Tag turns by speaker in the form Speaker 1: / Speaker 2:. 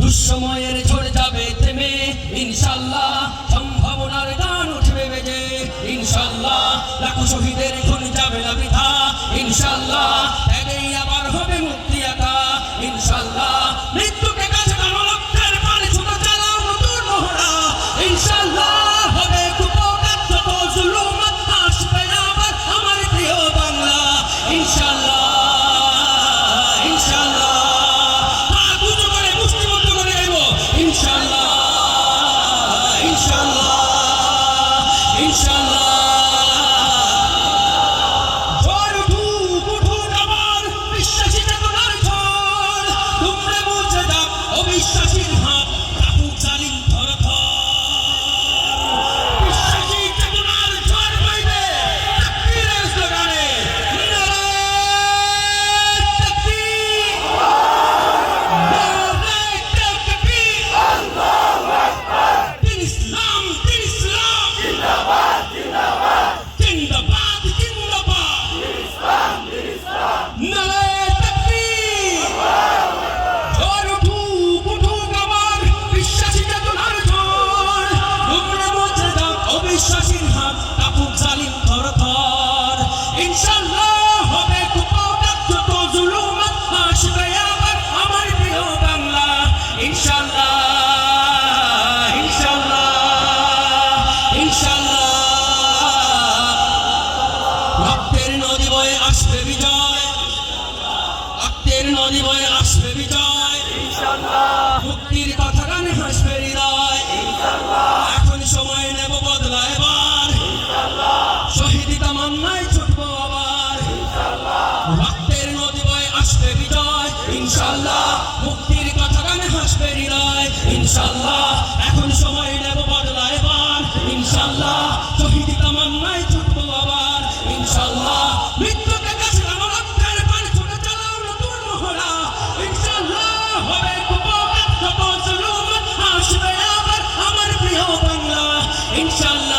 Speaker 1: দুঃসময়ের ঝড় যাবে থেমে ইনশাআল্লাহ, সম্ভাবনার গান উঠবে বেজে ইনশাআল্লাহ, লাখো শহীদের খুন যাবে না বৃথা ইনশাআল্লাহ, ত্যাগেই আবার হবে মুক্তি আকা ইনশাআল্লাহ, মৃত্যুকে কাছে টানো রক্তের পানি ছোট চালাও নতুন মহড়া ইনশাআল্লাহ, হবে কুপকার যত জুলুম আসবে আবার আমার প্রিয় বাংলা ইনশাআল্লাহ ইনশাআল্লাহ, হাত উঁচু করে মুষ্টিবদ্ধ করে নেব ইনশাআল্লাহ ইনশাআল্লাহ ইনশাআল্লাহ। ঝড় উঠুক উঠুক আবার বিশ্বাসী চেতনার ঝড়, দুমড়ে মুছে যাক অবিশ্বাসীর হাত, কাঁপুক জালিম থরথর। বিশ্বাসী চেতনার ঝড় বইবে তাকবীরের স্লোগানে, নারায়ে তাকবীর নারায়ে তাকবীর, আল্লাহু আকবার। দিন ইসলাম জিন্দাবাদ জিন্দাবাদ জিন্দাবাদ জিন্দাবাদ, নারায়ে তাকবীর। ঝড় উঠুক উঠুক আবার বিশ্বাসী চেতনার ঝড়, দুমড়ে মুছে যাক অবিশ্বাসীর হাত, কাঁপুক জালিম থরথর ইনশাআল্লাহ, হবে কুপকার যত জুলুম আসবে আবার আমার প্রিয় বাংলা ইনশাআল্লাহ ইনশাআল্লাহ ইনশাআল্লাহ। রক্তের নদী বয়ে আসবে বিজয়, রক্তের নদী বয়ে আসবে বিজয় ইনশাআল্লাহ, মুক্তির কথা গানে হাসবে হৃদয় ইনশাআল্লাহ, এখন সময় নেব বদলা এবার ইনশাআল্লাহ, শহীদ তামান্নায় ছুটবো আবার ইনশাআল্লাহ, রক্তের নদী বয়ে আসবে বিজয় ইনশাআল্লাহ, মুক্তির কথা গানে হাসবে হৃদয় ইনশাআল্লাহ, এখন সময় নেব বদলা এবার ইনশাআল্লাহ, শহীদ তামান্নায় ছুটবো আবার ইনশাআল্লাহ, মৃত্যুকে কাছে টানো রক্তের পানি ছোট চালাও নতুন মহড়া ইনশাআল্লাহ, হবে কুপকার যত জুলুম আসবে আবার আমার প্রিয় বাংলা ইনশাআল্লাহ